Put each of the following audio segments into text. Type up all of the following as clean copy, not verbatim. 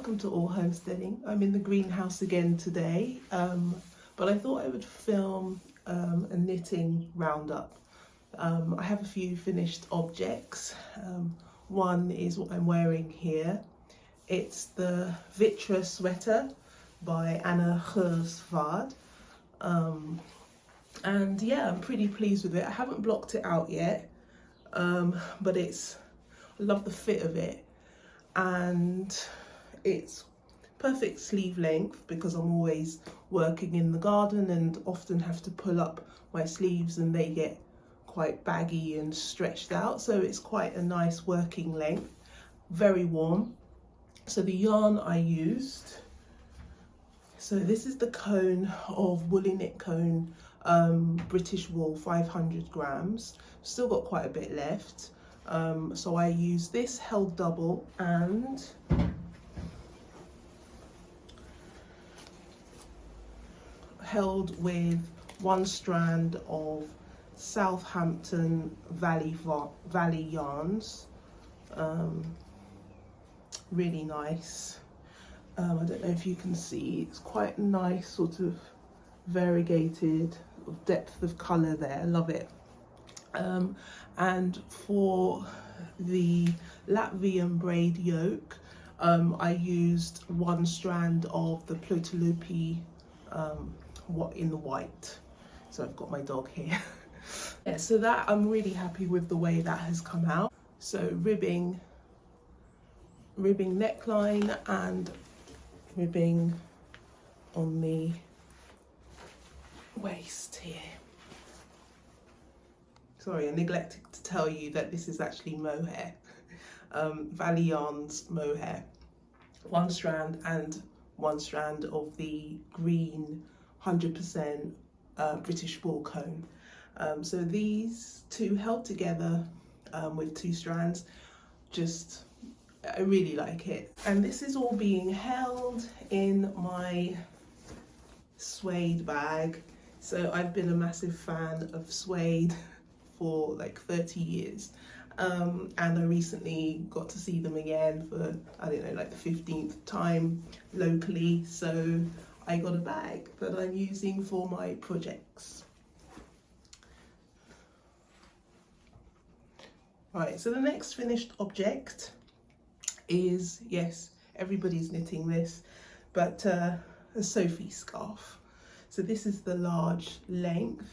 welcome to All Homesteading. I'm in the greenhouse again today, but I thought I would film a knitting roundup. I have a few finished objects. One is what I'm wearing here. It's the Vittra Sweater by Suede. And yeah, I'm pretty pleased with it. I haven't blocked it out yet, but I love the fit of it. And it's perfect sleeve length because I'm always working in the garden and often have to pull up my sleeves and they get quite baggy and stretched out, so it's quite a nice working length. Very warm. So the yarn I used, so this is the cone of woolly knit cone, British wool, 500 grams. Still got quite a bit left. So I use this held double and held with one strand of Southampton Valley yarns. Really nice. I don't know if you can see, it's quite a nice sort of variegated depth of colour there. I love it. And for the Latvian braid yoke, I used one strand of the Plötelupi in the white. So I've got my dog here. Yeah, so that I'm really happy with the way that has come out. So ribbing neckline and ribbing on the waist here. Sorry, I neglected to tell you that this is actually mohair, Valley Yarns mohair. One strand and one strand of the green 100% British wool cone. So these two held together with two strands, I really like it. And this is all being held in my Suede bag. So I've been a massive fan of Suede for like 30 years. And I recently got to see them again for, I don't know, like the 15th time locally. So I got a bag that I'm using for my projects. Right, so the next finished object is, yes, everybody's knitting this, but a Sophie scarf. So this is the large length.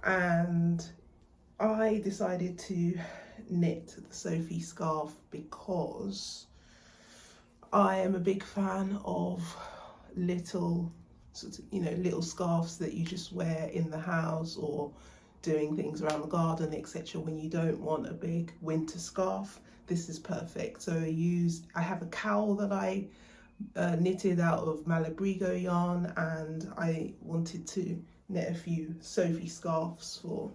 And I decided to knit the Sophie scarf because I am a big fan of little little scarves that you just wear in the house or doing things around the garden, etc. When you don't want a big winter scarf, this is perfect. So I have a cowl that I knitted out of Malabrigo yarn, and I wanted to knit a few Sophie scarves for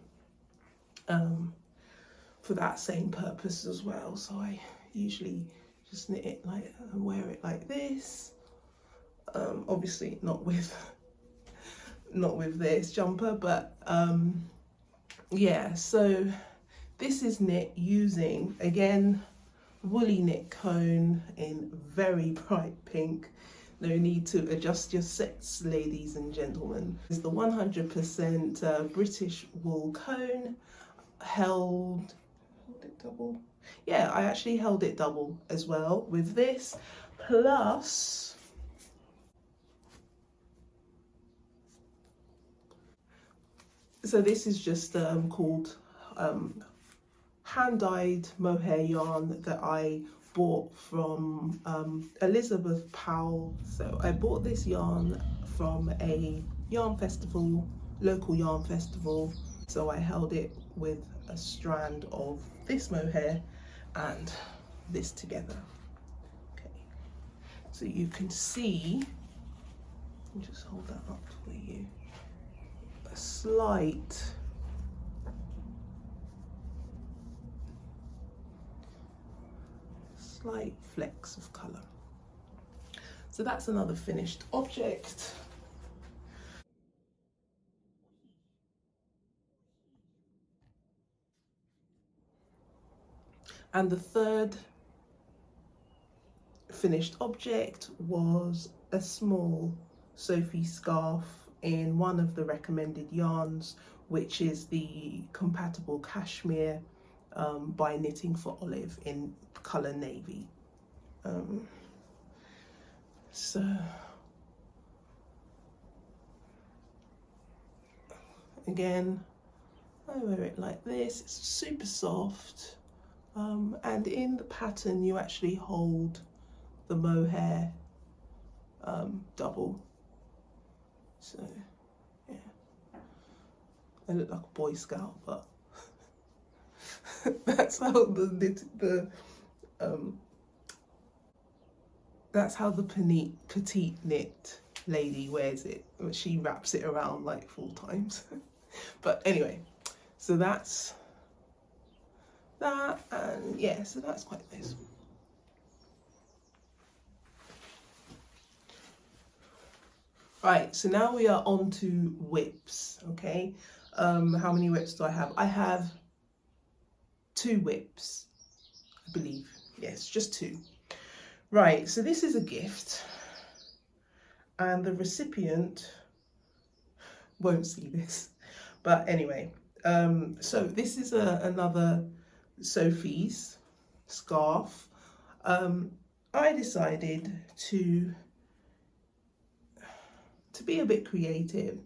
that same purpose as well. So I usually just knit it like and wear it like this. Obviously not with this jumper, but yeah. So this is knit using, again, woolly knit cone in very bright pink. No need to adjust your sets, ladies and gentlemen. It's the 100% British wool cone, held it double. Yeah, I actually held it double as well with this, plus so this is just called hand-dyed mohair yarn that I bought from Elizabeth Powell. So I bought this yarn from a yarn festival, local yarn festival. So I held it with a strand of this mohair and this together. Okay, so you can see, I'll just hold that up for you, a slight flecks of colour. So that's another finished object. And the third finished object was a small Sophie scarf in one of the recommended yarns, which is the compatible cashmere by Knitting for Olive in colour navy. So again, I wear it like this. It's super soft, and in the pattern you actually hold the mohair double. So yeah, I look like a Boy Scout, but that's how that's how the petite knit lady wears it. She wraps it around like 4 times. But anyway, so that's that, and yeah, so that's quite nice. Right, so now we are on to whips, okay? How many whips do I have? I have 2 whips, I believe. Yes, just 2. Right, so this is a gift, and the recipient won't see this, but anyway, so this is another Sophie's scarf. I decided to be a bit creative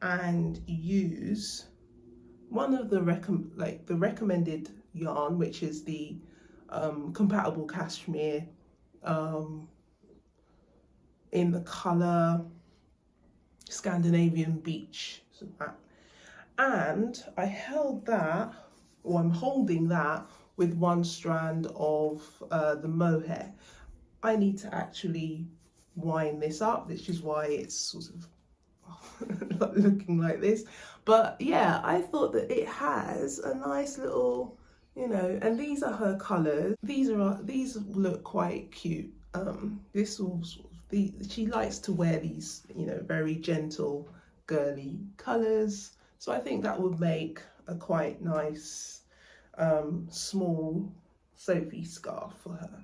and use one of the recommended yarn, which is the compatible cashmere in the colour Scandinavian Beach. So and I held that, or I'm holding that, with 1 strand of the mohair. I need to actually wind this up, which is why it's sort of looking like this. But yeah, I thought that it has a nice little, you know, and these are her colours. These look quite cute. This will sort of she likes to wear these, you know, very gentle, girly colours. So I think that would make a quite nice small Sophie scarf for her.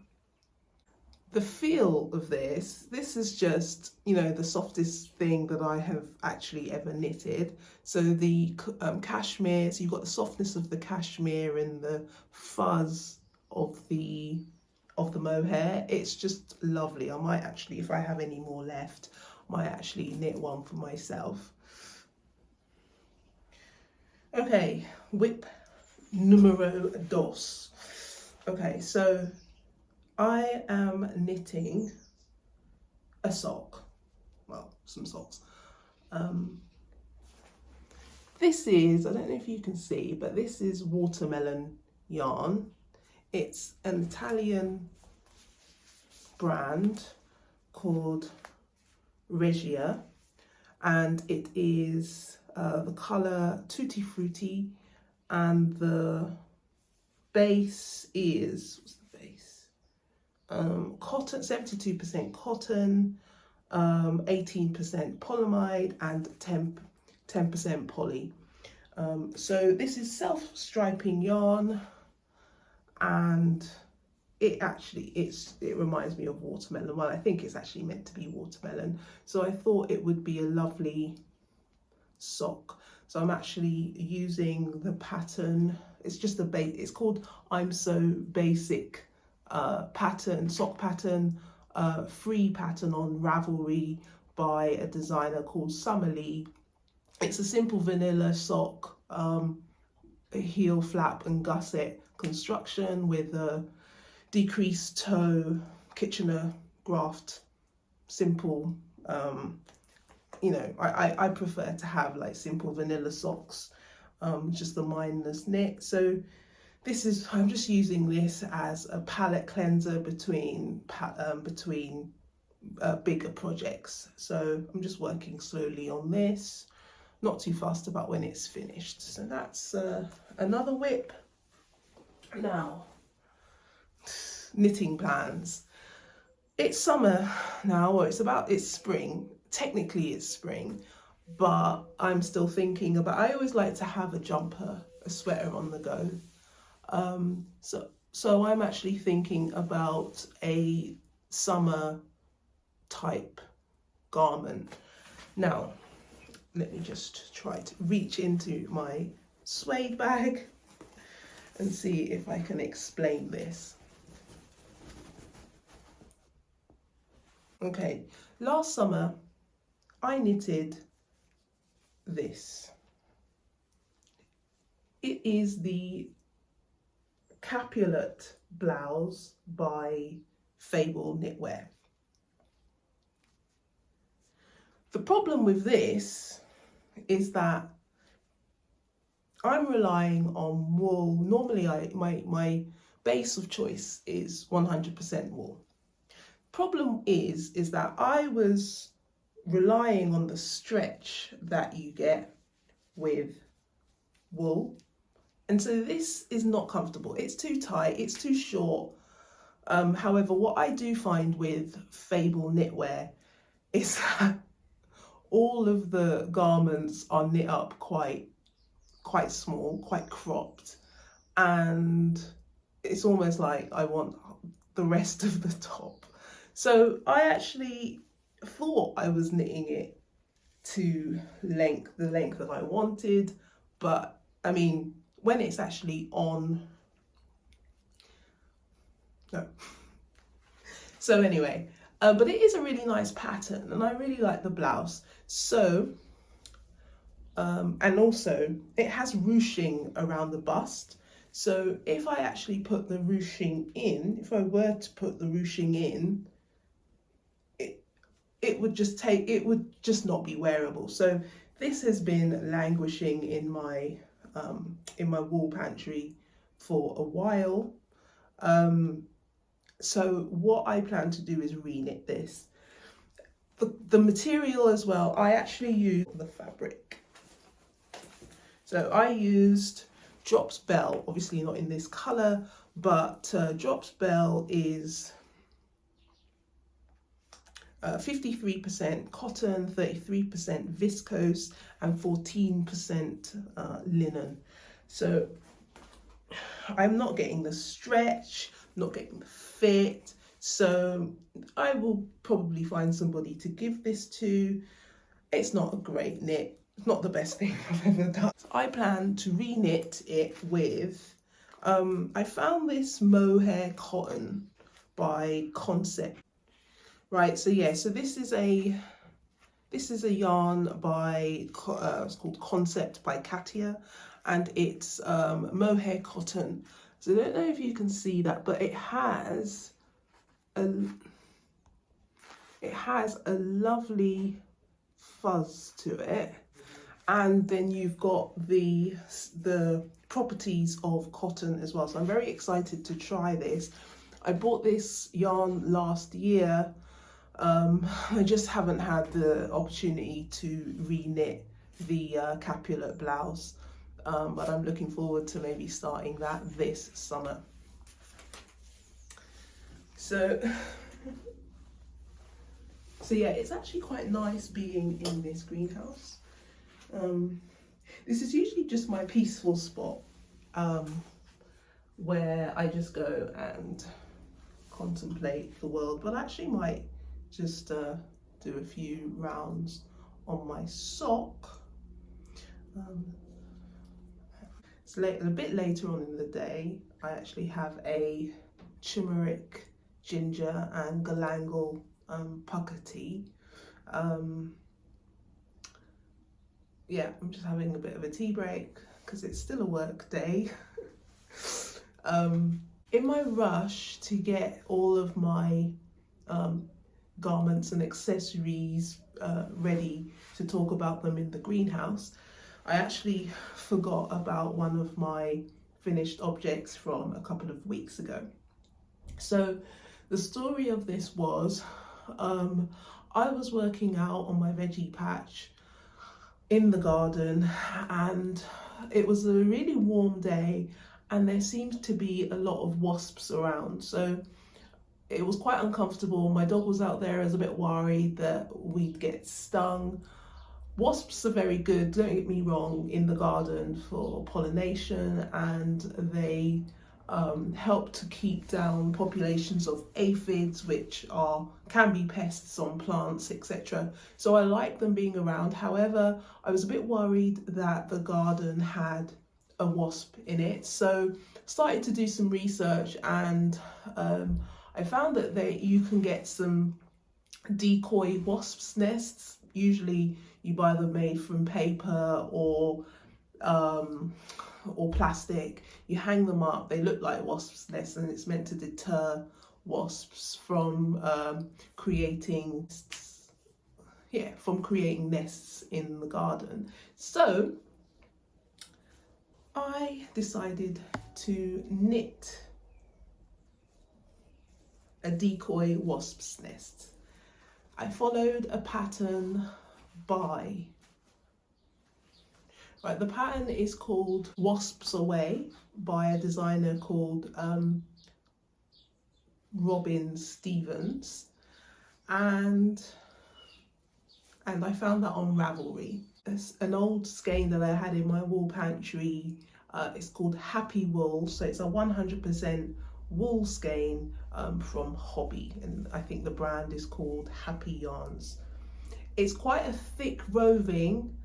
The feel of this is just, you know, the softest thing that I have actually ever knitted. So the cashmere, so you've got the softness of the cashmere and the fuzz of the mohair. It's just lovely. I might actually, if I have any more left, might actually knit one for myself. Okay, whip numero dos. Okay, so I am knitting a sock, well, some socks. This is, I don't know if you can see, but this is watermelon yarn. It's an Italian brand called Regia, and it is the colour Tutti Frutti, and the base is, what's the base? Cotton, 72% cotton, 18% polyamide, and 10% poly. So this is self-striping yarn, and it reminds me of watermelon. Well, I think it's actually meant to be watermelon. So I thought it would be a lovely sock. So I'm actually using the pattern. It's just a base. It's called I'm So Basic pattern, sock pattern, free pattern on Ravelry by a designer called Summerlee. It's a simple vanilla sock, a heel flap and gusset construction with a decreased toe Kitchener graft, simple. You know, I prefer to have like simple vanilla socks, just the mindless knit. So this is, I'm just using this as a palette cleanser between bigger projects. So I'm just working slowly on this, not too fast about when it's finished. So that's another whip. Now, knitting plans. It's summer now, or it's spring. Technically it's spring, but I'm still thinking about, I always like to have a jumper, a sweater on the go. So I'm actually thinking about a summer type garment. Now, let me just try to reach into my suede bag and see if I can explain this. Okay, last summer I knitted this. It is the Capulet blouse by Fable Knitwear. The problem with this is that I'm relying on wool. Normally my base of choice is 100% wool. Problem is that I was relying on the stretch that you get with wool, and so this is not comfortable. It's too tight, it's too short. However, what I do find with Fable Knitwear is that all of the garments are knit up quite small, quite cropped, and it's almost like I want the rest of the top. So I actually thought I was knitting it to the length that I wanted, but I mean, when it's actually on, no. So anyway, but it is a really nice pattern and I really like the blouse. So, and also it has ruching around the bust. So if I actually put the ruching in, if I were to put the ruching in, it would just not be wearable. So this has been languishing in my wool pantry for a while. So what I plan to do is reknit this. The material as well, I actually used the fabric. So I used Drops Bell, obviously not in this colour, but Drops Bell is 53% cotton, 33% viscose, and 14% linen. So I'm not getting the stretch, not getting the fit. So I will probably find somebody to give this to. It's not a great knit. It's not the best thing I've ever done. So I plan to reknit it with, I found this mohair cotton by Concept. Right, so yeah, so this is a yarn by, it's called Concept by Katia, and it's mohair cotton. So I don't know if you can see that, but it has a lovely fuzz to it, and then you've got the properties of cotton as well. So I'm very excited to try this. I bought this yarn last year. I just haven't had the opportunity to reknit the Capulet blouse, but I'm looking forward to maybe starting that this summer. So yeah, it's actually quite nice being in this greenhouse. This is usually just my peaceful spot, where I just go and contemplate the world, but I actually might just do a few rounds on my sock. It's a bit later on in the day. I actually have a turmeric, ginger and galangal pucker tea. Yeah, I'm just having a bit of a tea break because it's still a work day. In my rush to get all of my garments and accessories ready to talk about them in the greenhouse, I actually forgot about one of my finished objects from a couple of weeks ago. So the story of this was, I was working out on my veggie patch in the garden, and it was a really warm day and there seemed to be a lot of wasps around. So it was quite uncomfortable. My dog was out there. I was a bit worried that we'd get stung. Wasps are very good, don't get me wrong, in the garden for pollination, and they help to keep down populations of aphids, which can be pests on plants, etc. So I like them being around. However, I was a bit worried that the garden had a wasp in it, so started to do some research, and I found that you can get some Decoy wasps nests. Usually you buy them made from paper or plastic. You hang them up, they look like wasps nests, and it's meant to deter wasps from creating nests in the garden. So I decided to knit a decoy wasp's nest. I followed a pattern by the pattern is called Wasps Away by a designer called Robin Stevens, and I found that on Ravelry. It's an old skein that I had in my wool pantry. It's called Happy Wool, so it's a 100% wool skein from Hobby, and I think the brand is called Happy Yarns. It's quite a thick roving,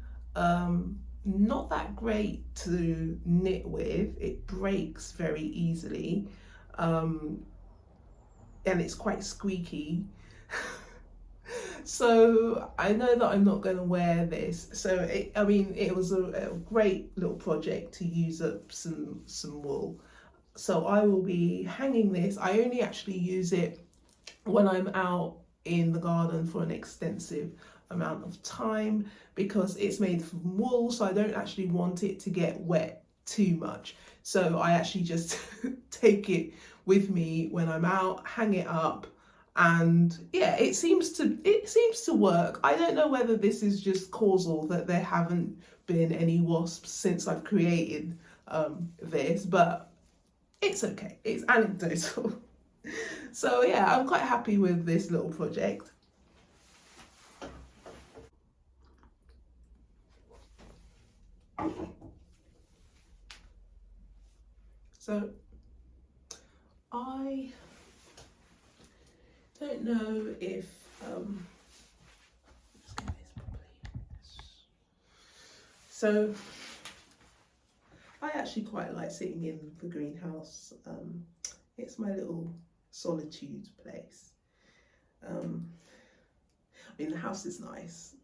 not that great to knit with. It breaks very easily, and it's quite squeaky. So I know that I'm not going to wear this. So it was a great little project to use up some wool. So I will be hanging this. I only actually use it when I'm out in the garden for an extensive amount of time, because it's made from wool, so I don't actually want it to get wet too much. So I actually just take it with me when I'm out, hang it up, and yeah, it seems to work. I don't know whether this is just causal, that there haven't been any wasps since I've created this, but it's okay, it's anecdotal. So yeah, I'm quite happy with this little project. So I don't know if so I actually quite like sitting in the greenhouse. It's my little solitude place. I mean, the house is nice.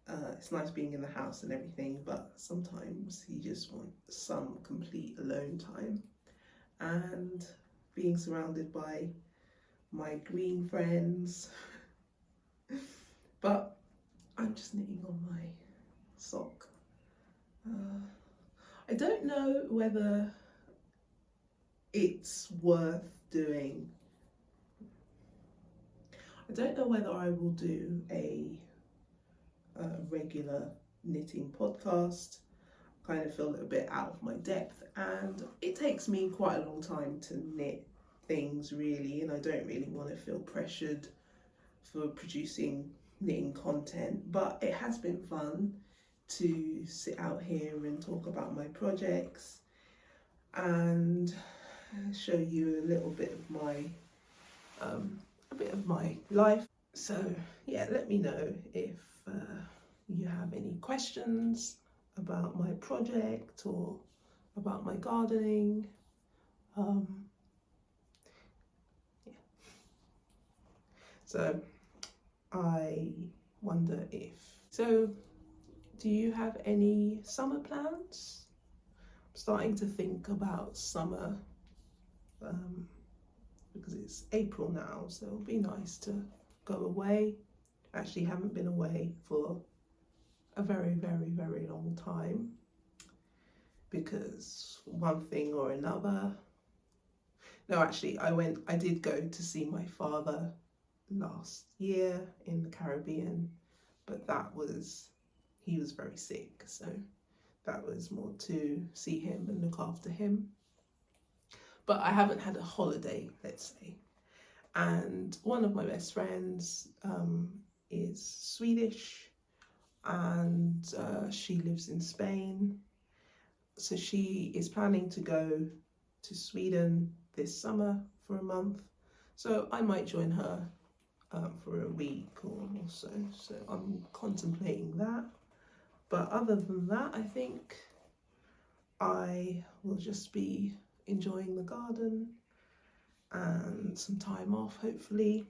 It's nice being in the house and everything, but sometimes you just want some complete alone time, and being surrounded by my green friends. But I'm just knitting on my sock. I don't know whether it's worth doing. I don't know whether I will do a regular knitting podcast. I kind of feel a little bit out of my depth, and it takes me quite a long time to knit things really, and I don't really want to feel pressured for producing knitting content, but it has been fun to sit out here and talk about my projects and show you a little bit of my life. So yeah, let me know if you have any questions about my project or about my gardening. Yeah. So I wonder do you have any summer plans? I'm starting to think about summer, because it's April now, so it'll be nice to go away. Actually haven't been away for a very, very, very long time, because one thing or another. No, actually I did go to see my father last year in the Caribbean, but he was very sick, so that was more to see him and look after him. But I haven't had a holiday, let's say. And one of my best friends is Swedish, and she lives in Spain. So she is planning to go to Sweden this summer for a month, so I might join her for a week or so. So I'm contemplating that. But other than that, I think I will just be enjoying the garden and some time off, hopefully,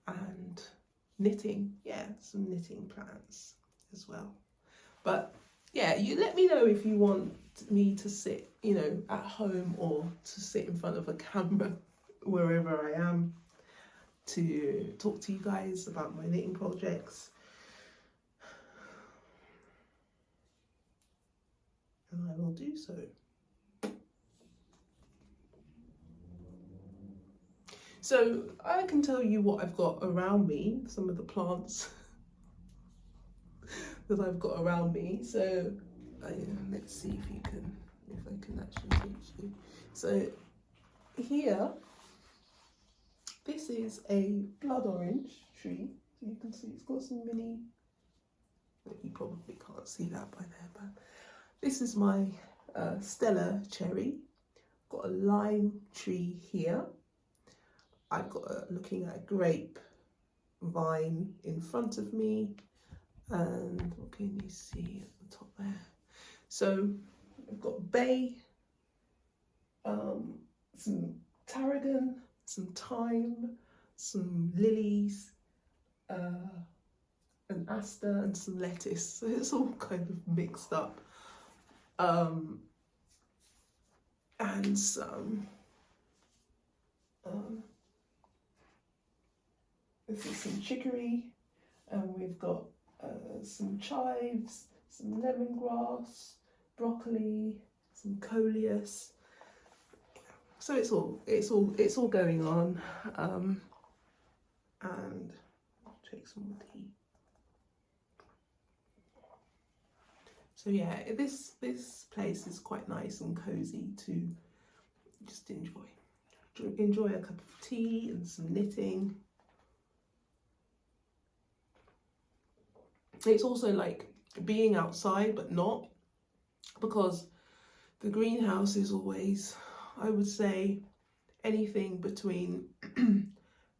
and knitting. Yeah, some knitting plans as well. But yeah, you let me know if you want me to sit, you know, at home or to sit in front of a camera wherever I am to talk to you guys about my knitting projects. And I will do so. So I can tell you what I've got around me, some of the plants that I've got around me. So let's see if I can actually reach you. So here, this is a blood orange tree. So you can see it's got some mini, you probably can't see that by there, but this is my Stella cherry. Got a lime tree here. I've got looking at a grape vine in front of me, and what can you see at the top there? So I've got bay, some tarragon, some thyme, some lilies, an aster, and some lettuce. So it's all kind of mixed up. And some this is some chicory, and we've got some chives, some lemongrass, broccoli, some coleus. So it's all going on. And I'll take some more tea. So yeah, this place is quite nice and cozy to just enjoy a cup of tea and some knitting. It's also like being outside, but not, because the greenhouse is always, I would say, anything between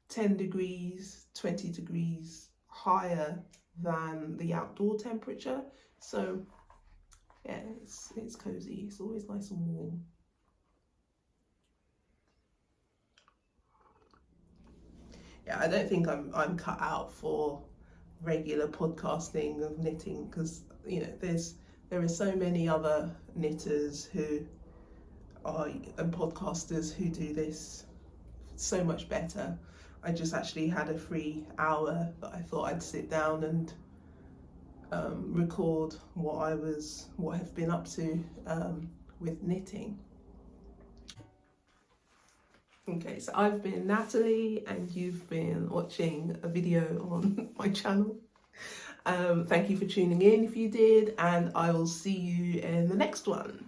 10 degrees, 20 degrees higher than the outdoor temperature. So yeah, it's cozy. It's always nice and warm. Yeah, I don't think I'm cut out for regular podcasting of knitting, because you know there are so many other knitters who are and podcasters who do this so much better. I just actually had a free hour that I thought I'd sit down and record what I've been up to with knitting. Okay, so I've been Natalie and you've been watching a video on my channel. Thank you for tuning in if you did, and I will see you in the next one.